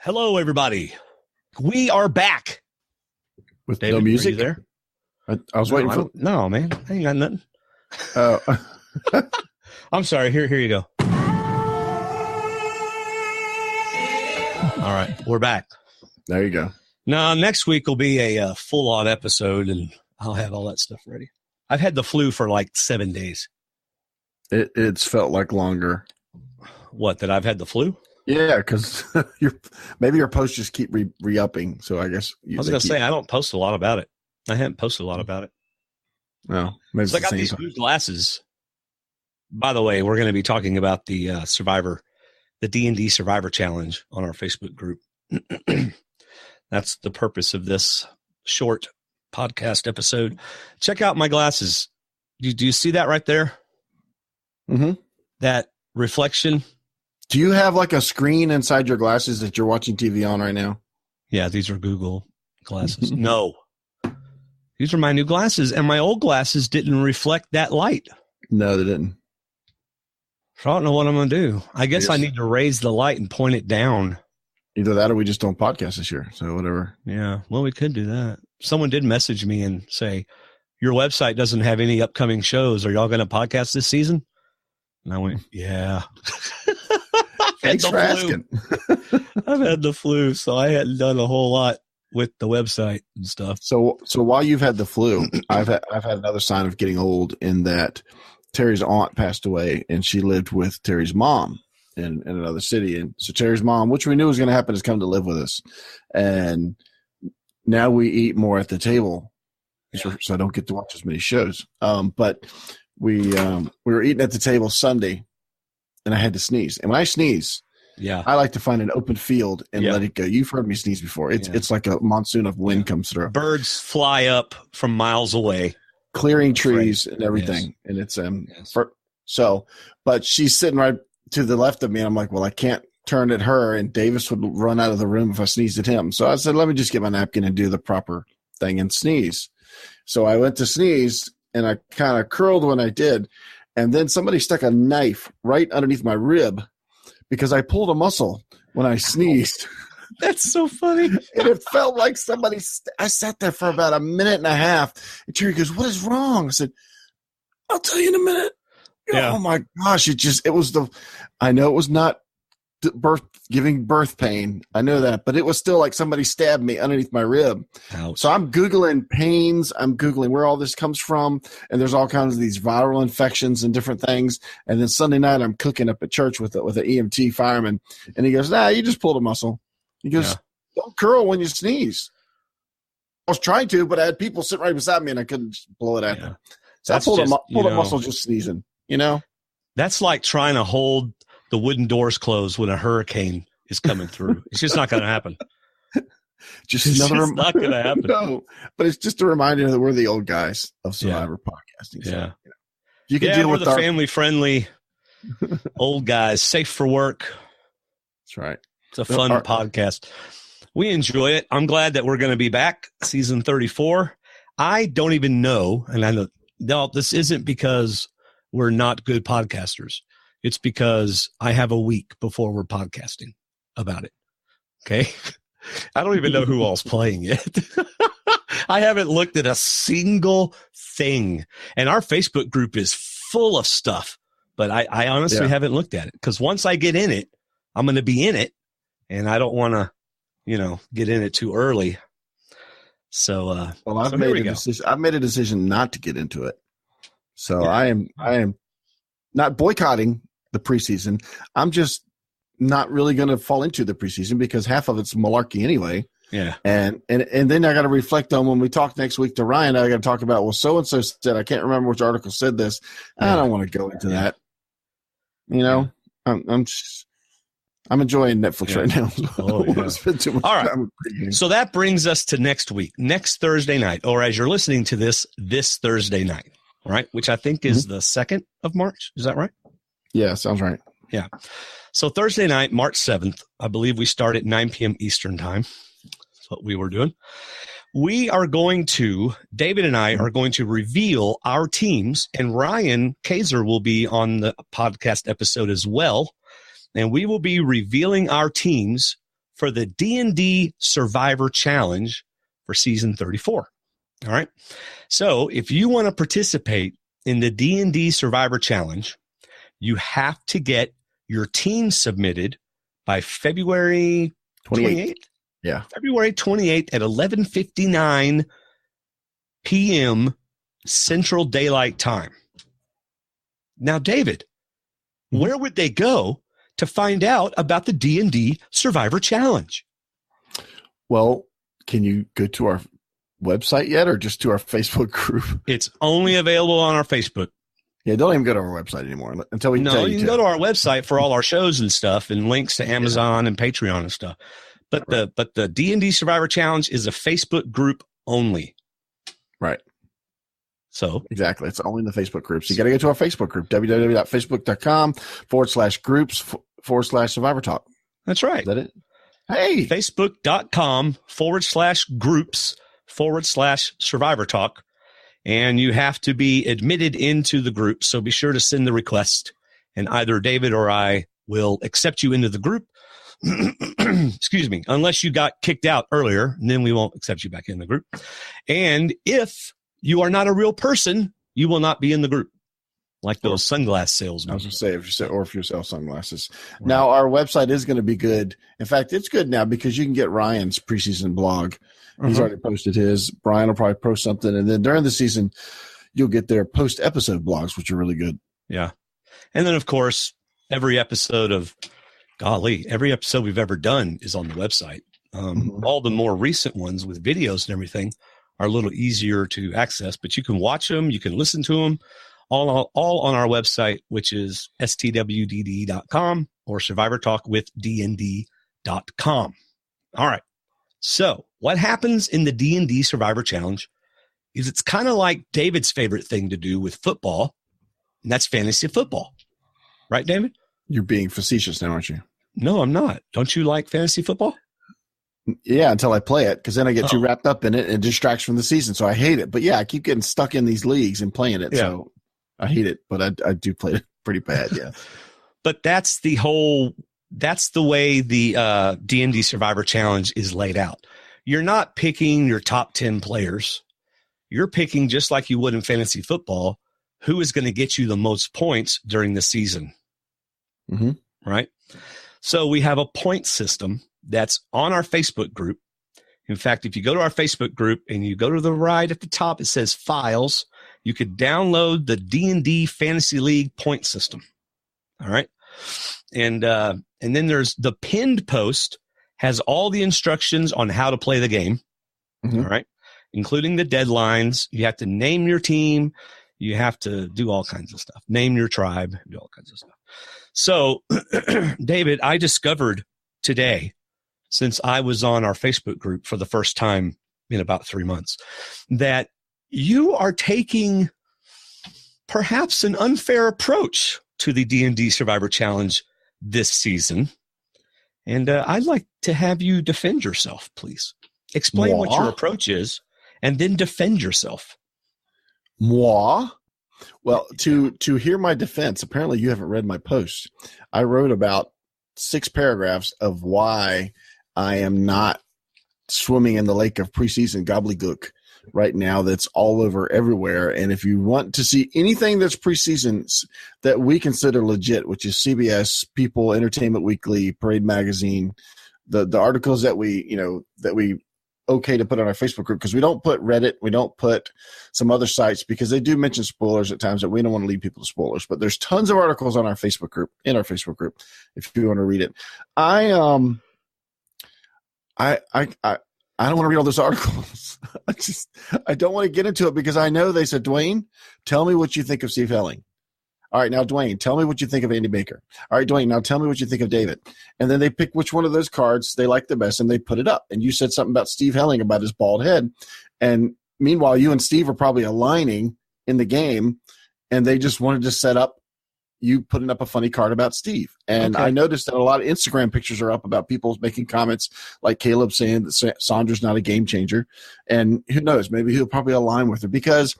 Hello, everybody. We are back. With David, no music? are you there? I was waiting for... No, man. I ain't got nothing. I'm sorry. Here you go. All right. We're back. There you go. Now, next week will be a full-on episode, and I'll have all that stuff ready. I've had the flu for like 7 days. It's felt like longer. What, that I've had the flu? Yeah, because maybe your posts just keep re-upping. So I guess I was going to say, I don't post a lot about it. I haven't posted a lot about it. No, maybe so I got these new glasses. By the way, we're going to be talking about the the D&D Survivor Challenge on our Facebook group. That's the purpose of this short podcast episode. Check out my glasses. Do you see that right there? Mm-hmm. That reflection. Do you have like a screen inside your glasses that you're watching TV on right now? Yeah, these are Google glasses. No. These are my new glasses, and my old glasses didn't reflect that light. No, they didn't. So I don't know what I'm going to do. I guess I need to raise the light and point it down. Either that or we just don't podcast this year. So whatever. Yeah, well, we could do that. Someone did message me and say, your website doesn't have any upcoming shows. Are y'all going to podcast this season? And I went, yeah. Thanks for asking. I've had the flu, so I hadn't done a whole lot with the website and stuff. So while you've had the flu, I've had another sign of getting old in that Terry's aunt passed away, and she lived with Terry's mom in another city. And so Terry's mom, which we knew was going to happen, has come to live with us. And now we eat more at the table, so I don't get to watch as many shows. But we were eating at the table Sunday, and I had to sneeze. And when I sneeze, I like to find an open field and let it go. You've heard me sneeze before. It's like a monsoon of wind comes through. Birds fly up from miles away, clearing trees and everything. Yes. And it's but she's sitting right to the left of me, and I'm like, well, I can't turn at her, and Davis would run out of the room if I sneezed at him. So I said, let me just get my napkin and do the proper thing and sneeze. So I went to sneeze, and I kind of curled when I did, and then somebody stuck a knife right underneath my rib because I pulled a muscle when I sneezed. That's so funny. And it felt like somebody I sat there for about a minute and a half, and Terry goes, what is wrong? I said, I'll tell you in a minute. Yeah. Oh my gosh. I know it was not giving birth pain. I know that, but it was still like somebody stabbed me underneath my rib. Ouch. So I'm Googling pains. I'm Googling where all this comes from. And there's all kinds of these viral infections and different things. And then Sunday night I'm cooking up at church with an EMT fireman. And he goes, nah, you just pulled a muscle. He goes, don't curl when you sneeze. I was trying to, but I had people sitting right beside me and I couldn't just blow it at them. So I pulled a muscle just sneezing, That's like trying to hold the wooden doors closed when a hurricane is coming through. It's just not going to happen. It's not going to happen. No, but it's just a reminder that we're the old guys of Survivor podcasting. So, you can deal with the family-friendly old guys, safe for work. That's right. It's a fun podcast. We enjoy it. I'm glad that we're going to be back, season 34. I don't even know, and I know, no, this isn't because we're not good podcasters. It's because I have a week before we're podcasting about it. Okay. I don't even know who all's playing yet. I haven't looked at a single thing. And our Facebook group is full of stuff, but I honestly haven't looked at it because once I get in it, I'm going to be in it and I don't want to, get in it too early. So, I've made a decision not to get into it. So I am not boycotting the preseason. I'm just not really going to fall into the preseason because half of it's malarkey anyway. Yeah. And then I got to reflect on when we talk next week to Ryan, I got to talk about, well, so-and-so said, I can't remember which article said this. I don't want to go into that. I'm enjoying Netflix right now. All right. So that brings us to next week, next Thursday night, or as you're listening to this Thursday night, right? Which I think is the 2nd of March. Is that right? Yeah, sounds right. Yeah. So Thursday night, March 7th, I believe we start at 9 p.m. Eastern time. That's what we were doing. David and I are going to reveal our teams, and Ryan Kaiser will be on the podcast episode as well. And we will be revealing our teams for the D&D Survivor Challenge for season 34. All right. So if you want to participate in the D&D Survivor Challenge, you have to get your team submitted by February 28th. Yeah. February 28th at 11:59 p.m. Central Daylight Time. Now, David, where would they go to find out about the D&D Survivor Challenge? Well, can you go to our website yet or just to our Facebook group? It's only available on our Facebook. Yeah, don't even go to our website anymore until we tell you can go to our website for all our shows and stuff and links to Amazon and Patreon and stuff. But the D&D Survivor Challenge is a Facebook group only. Right. So exactly. It's only in the Facebook group. So you got to go to our Facebook group, www.facebook.com/groups/Survivor Talk. That's right. Is that it? Hey. Facebook.com/groups/Survivor Talk. And you have to be admitted into the group. So be sure to send the request, and either David or I will accept you into the group. Excuse me, unless you got kicked out earlier, and then we won't accept you back in the group. And if you are not a real person, you will not be in the group, like those sunglass salesmen. I was going to say, if you sell sunglasses. Right. Now, our website is going to be good. In fact, it's good now because you can get Ryan's preseason blog. He's already posted his. Brian will probably post something. And then during the season, you'll get their post-episode blogs, which are really good. Yeah. And then, of course, every episode we've ever done is on the website. All the more recent ones with videos and everything are a little easier to access, but you can watch them, you can listen to them, all on our website, which is stwdd.com or survivortalkwithdnd.com. All right. So what happens in the D&D Survivor Challenge is it's kind of like David's favorite thing to do with football, and that's fantasy football. Right, David? You're being facetious now, aren't you? No, I'm not. Don't you like fantasy football? Yeah, until I play it, because then I get too wrapped up in it and it distracts from the season, so I hate it. But yeah, I keep getting stuck in these leagues and playing it, so I hate it. But I do play it pretty bad, yeah. But that's the way the D&D Survivor Challenge is laid out. You're not picking your top 10 players. You're picking, just like you would in fantasy football, who is going to get you the most points during the season. Right? So we have a point system that's on our Facebook group. In fact, if you go to our Facebook group and you go to the right at the top, it says files. You could download the D&D Fantasy League point system. All right. And then there's the pinned post has all the instructions on how to play the game. All right. Including the deadlines. You have to name your team. You have to do all kinds of stuff. Name your tribe, do all kinds of stuff. So, David, I discovered today, since I was on our Facebook group for the first time in about 3 months, that you are taking perhaps an unfair approach to the D&D Survivor Challenge this season. And I'd like to have you defend yourself, please. Explain what your approach is, and then defend yourself. Moi? Well, to hear my defense, apparently you haven't read my post. I wrote about 6 paragraphs of why I am not swimming in the lake of preseason gobbledygook right now that's all over everywhere. And if you want to see anything that's preseason that we consider legit, which is CBS, People, Entertainment Weekly, Parade Magazine, the articles that we okay to put on our Facebook group, because we don't put Reddit, we don't put some other sites because they do mention spoilers at times that we don't want to lead people to spoilers. But there's tons of articles on our Facebook group, if you want to read it. I don't want to read all those articles. I don't want to get into it because I know they said, Dwaine, tell me what you think of Steve Helling. All right, now, Dwaine, tell me what you think of Andy Baker. All right, Dwaine, now tell me what you think of David. And then they pick which one of those cards they like the best, and they put it up. And you said something about Steve Helling, about his bald head. And meanwhile, you and Steve are probably aligning in the game, and they just wanted to set up you putting up a funny card about Steve. And I noticed that a lot of Instagram pictures are up about people making comments like Caleb saying that Sandra's not a game changer. And who knows, maybe he'll probably align with her, because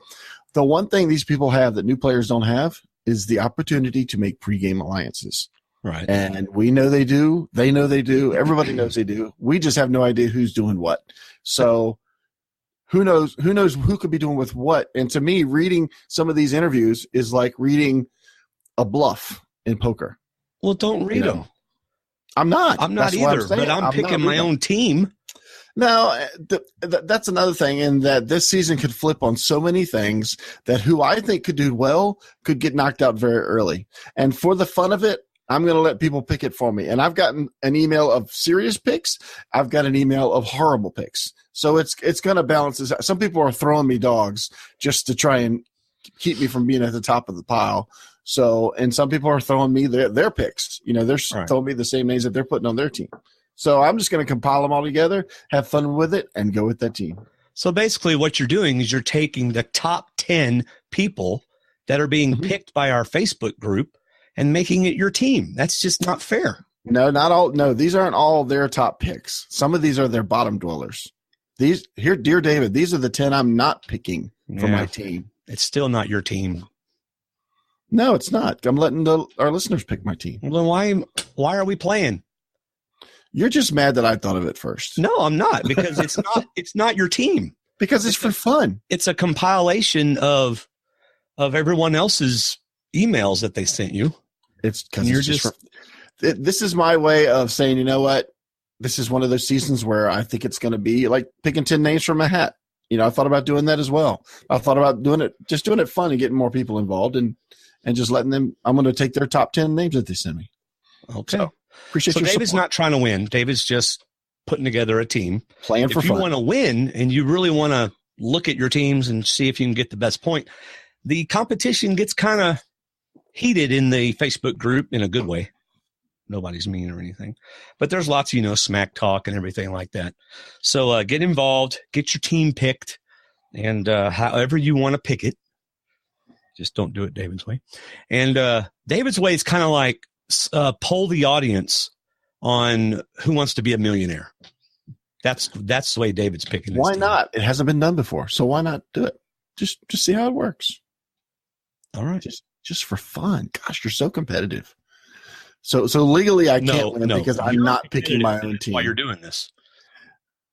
the one thing these people have that new players don't have is the opportunity to make pregame alliances. Right. And we know they do. They know they do. Everybody knows they do. We just have no idea who's doing what. So who knows who could be doing with what. And to me, reading some of these interviews is like reading a bluff in poker. Well, don't read them. I'm not That's either, but I'm picking my own team. No, that's another thing, in that this season could flip on so many things that who I think could do well could get knocked out very early. And for the fun of it, I'm going to let people pick it for me. And I've gotten an email of serious picks. I've got an email of horrible picks. So it's going to balance this out. Some people are throwing me dogs just to try and keep me from being at the top of the pile. So, and some people are throwing me their picks. They're throwing me the same names that they're putting on their team. So I'm just going to compile them all together, have fun with it, and go with that team. So basically what you're doing is you're taking the top 10 people that are being picked by our Facebook group and making it your team. That's just not fair. No, not all. No, these aren't all their top picks. Some of these are their bottom dwellers. These here, dear David, these are the 10 I'm not picking for my team. It's still not your team. No, it's not. I'm letting our listeners pick my team. Well, then why are we playing? You're just mad that I thought of it first. No, I'm not, because it's not your team. Because it's for fun. It's a compilation of everyone else's emails that they sent you. It's because you're this is my way of saying, you know what? This is one of those seasons where I think it's going to be like picking 10 names from a hat. I thought about doing that as well. I thought about doing it fun and getting more people involved and just letting them. I'm going to take their top 10 names that they send me. Okay. So, appreciate your David's support. not trying to win. David's just putting together a team. Playing for fun. If you want to win and you really want to look at your teams and see if you can get the best point, the competition gets kind of heated in the Facebook group in a good way. Nobody's mean or anything. But there's lots of, smack talk and everything like that. So get involved, get your team picked, and however you want to pick it. Just don't do it David's way. And David's way is kind of like poll the audience on who wants to be a millionaire. That's the way David's picking. Why not? It hasn't been done before, so why not do it? Just see how it works. All right, just for fun. Gosh, you're so competitive. So legally, I can't win because I'm not picking my own team. Why you're doing this?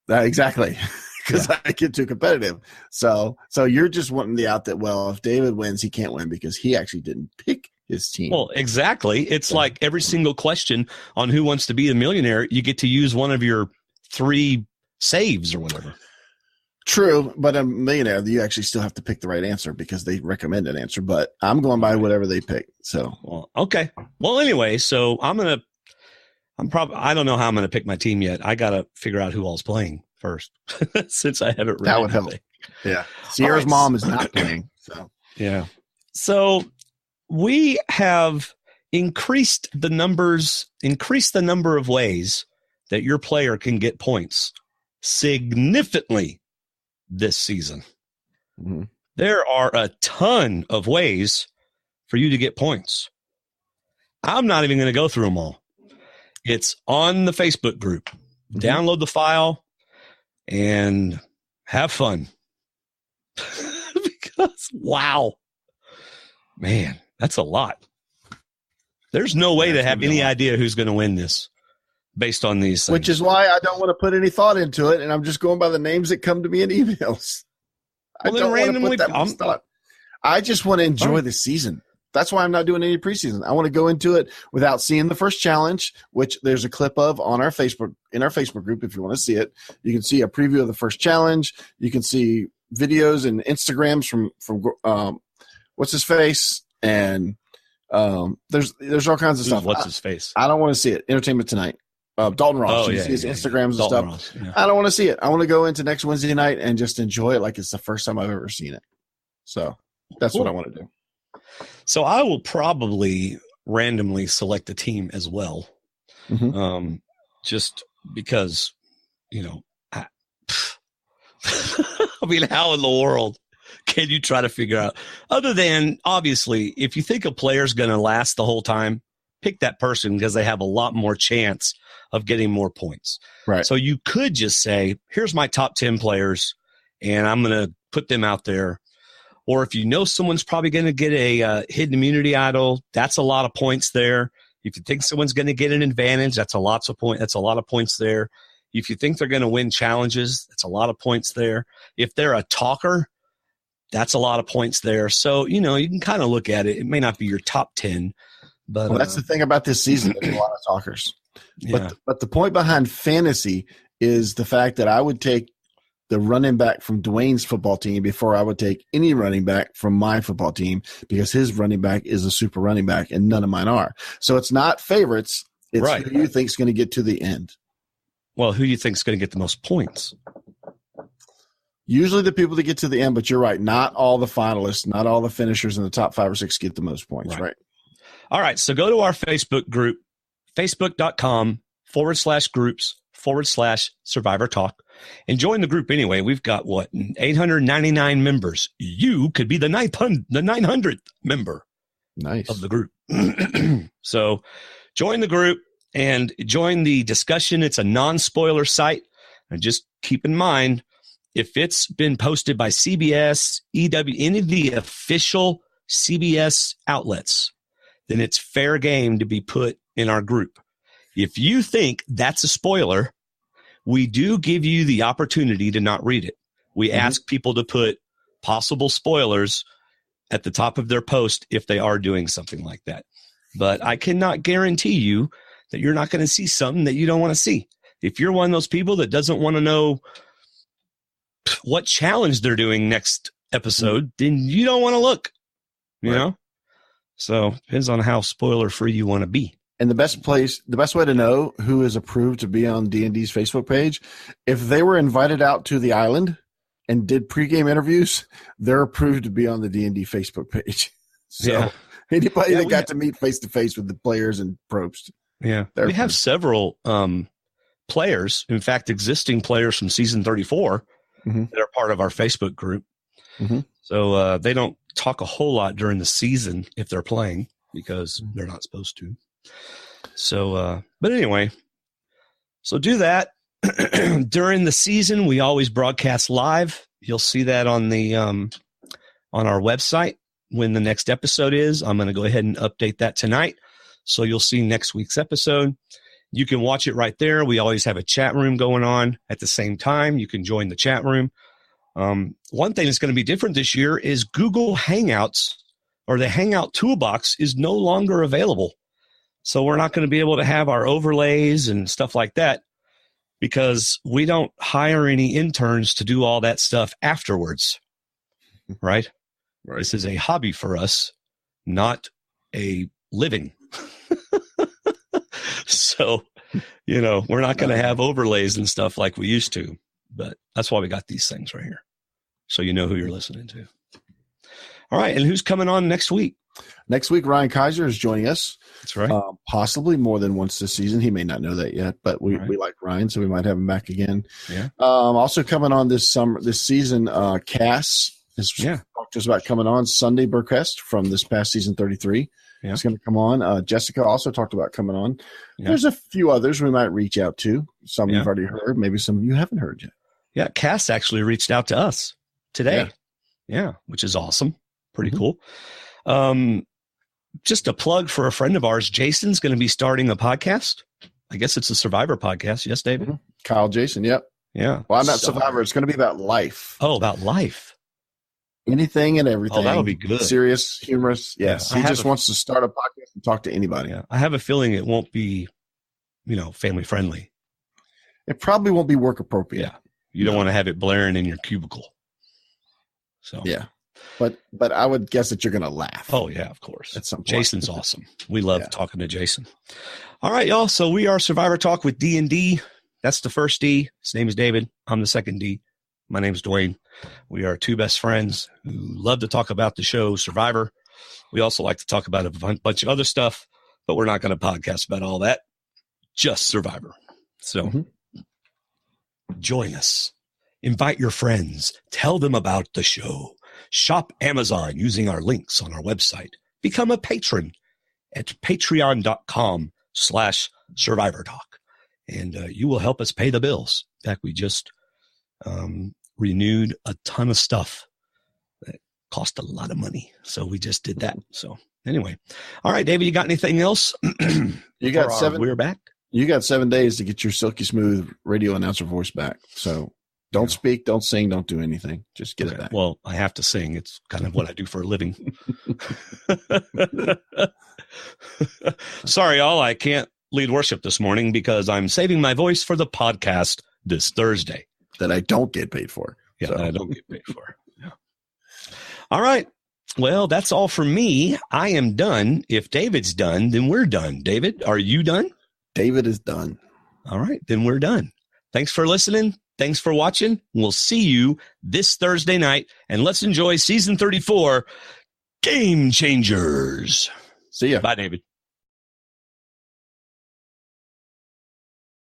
Exactly, because I get too competitive. So you're just wanting the out that, well, if David wins, he can't win because he actually didn't pick his team. Well, exactly. It's like every single question on Who Wants to Be a Millionaire, you get to use one of your 3 saves or whatever. True, but a millionaire, you actually still have to pick the right answer because they recommend an answer. But I'm going by whatever they pick. So, well, okay. Well, anyway, so I don't know how I'm gonna pick my team yet. I gotta figure out who all's playing first, since I haven't. That would help. Yeah, Sierra's mom is not playing. So yeah. So we have increased the number of ways that your player can get points significantly this season. Mm-hmm. There are a ton of ways for you to get points. I'm not even going to go through them all. It's on the Facebook group. Mm-hmm. Download the file and have fun. Because, wow, man, that's a lot. There's no way to have any idea who's going to win this based on these things. Which is why I don't want to put any thought into it, and I'm just going by the names that come to me in emails. Well, I don't want to put that much thought. I just want to enjoy the season. That's why I'm not doing any preseason. I want to go into it without seeing the first challenge, which there's a clip of on our Facebook group. If you want to see it, you can see a preview of the first challenge. You can see videos and Instagrams from what's his face, and there's all kinds of stuff. What's his face? I don't want to see it. Entertainment Tonight. Dalton Ross. Oh, you see his Instagrams and Dalton stuff. Ross, yeah. I don't want to see it. I want to go into next Wednesday night and just enjoy it like it's the first time I've ever seen it. So that's what I want to do. So I will probably randomly select a team as well. Mm-hmm. Just because, I mean, how in the world can you try to figure out, other than obviously, if you think a player's going to last the whole time, pick that person because they have a lot more chance of getting more points. Right. So you could just say, here's my top 10 players, and I'm going to put them out there. Or if you know someone's probably going to get a hidden immunity idol, that's a lot of points there. If you think someone's going to get an advantage, that's a lot of points there. If you think they're going to win challenges, that's a lot of points there. If they're a talker, that's a lot of points there. So, you can kind of look at it. It may not be your top 10, but that's the thing about this season. There's a lot of talkers. Yeah. But the point behind fantasy is the fact that I would take the running back from Dwayne's football team before I would take any running back from my football team, because his running back is a super running back and none of mine are. So it's not favorites. It's right. Who you think is going to get to the end. Well, who do you think is going to get the most points? Usually the people that get to the end, but you're right. Not all the finalists, not all the finishers in the top 5 or 6 get the most points, right? All right. So go to our Facebook group, facebook.com/groups/Survivor Talk, and join the group anyway. We've got 899 members. You could be the 900th member of the group. So join the group and join the discussion. It's a non-spoiler site. And just keep in mind, if it's been posted by CBS, EW, any of the official CBS outlets, then it's fair game to be put in our group. If you think that's a spoiler, we do give you the opportunity to not read it. We ask people to put possible spoilers at the top of their post if they are doing something like that. But I cannot guarantee you that you're not going to see something that you don't want to see. If you're one of those people that doesn't want to know what challenge they're doing next episode, then you don't want to look, you know? So depends on how spoiler free you want to be. And the best way to know who is approved to be on D&D's Facebook page, if they were invited out to the island and did pregame interviews, they're approved to be on the D&D Facebook page. So anybody that got to meet face to face with the players and Probst. Yeah. We have several players, in fact, existing players from season 34 that are part of our Facebook group. So they don't talk a whole lot during the season if they're playing, because they're not supposed to. So, but anyway, so do that. During the season, we always broadcast live. You'll see that on the on our website when the next episode is. I'm going to go ahead and update that tonight, so you'll see next week's episode. You can watch it right there. We always have a chat room going on at the same time. You can join the chat room. One thing that's going to be different this year is Google Hangouts, or the Hangout Toolbox, is no longer available. So we're not going to be able to have our overlays and stuff like that, because we don't hire any interns to do all that stuff afterwards. Right? This is a hobby for us, not a living. So, we're not going to have overlays and stuff like we used to, but that's why we got these things right here. So you know who you're listening to. All right. And who's coming on next week? Next week, Ryan Kaiser is joining us. That's right. Possibly more than once this season. He may not know that yet, but we like Ryan, so we might have him back again. Yeah. Also coming on this season, Cass has talked to us about coming on. Sunday Burkest from this past season 33. Yeah. It's going to come on. Jessica also talked about coming on. Yeah. There's a few others we might reach out to. Some you've already heard, maybe some you haven't heard yet. Yeah, Cass actually reached out to us today. Yeah, which is awesome. Pretty cool. Just a plug for a friend of ours. Jason's going to be starting a podcast. I guess it's a Survivor podcast. Yes, David? Kyle Jason, yep. Yeah. Well, I'm not Survivor. It's going to be about life. Oh, about life. Anything and everything. Oh, that'll be good. Serious, humorous. Yes. He just wants to start a podcast and talk to anybody. Yeah. I have a feeling it won't be, family friendly. It probably won't be work appropriate. Yeah. You don't want to have it blaring in your cubicle. So yeah. But I would guess that you're going to laugh. Oh, yeah, of course. At some point. Jason's awesome. We love talking to Jason. All right, y'all. So we are Survivor Talk with D&D. That's the first D. His name is David. I'm the second D. My name is Dwaine. We are two best friends who love to talk about the show Survivor. We also like to talk about a bunch of other stuff, but we're not going to podcast about all that. Just Survivor. So join us. Invite your friends. Tell them about the show. Shop Amazon using our links on our website. Become a patron at patreon.com/SurvivorTalk. And you will help us pay the bills. In fact, we just renewed a ton of stuff that cost a lot of money. So we just did that. So anyway. All right, David, you got anything else? You got 7. We're back. You got 7 days to get your silky smooth radio announcer voice back. So don't speak, don't sing, don't do anything. Just get it back. Well, I have to sing. It's kind of what I do for a living. Sorry, y'all. I can't lead worship this morning because I'm saving my voice for the podcast this Thursday. That I don't get paid for. Yeah, that I don't get paid for. Yeah. All right. Well, that's all for me. I am done. If David's done, then we're done. David, are you done? David is done. All right, then we're done. Thanks for listening. Thanks for watching. We'll see you this Thursday night, and let's enjoy season 34, Game Changers. See ya. Bye, David.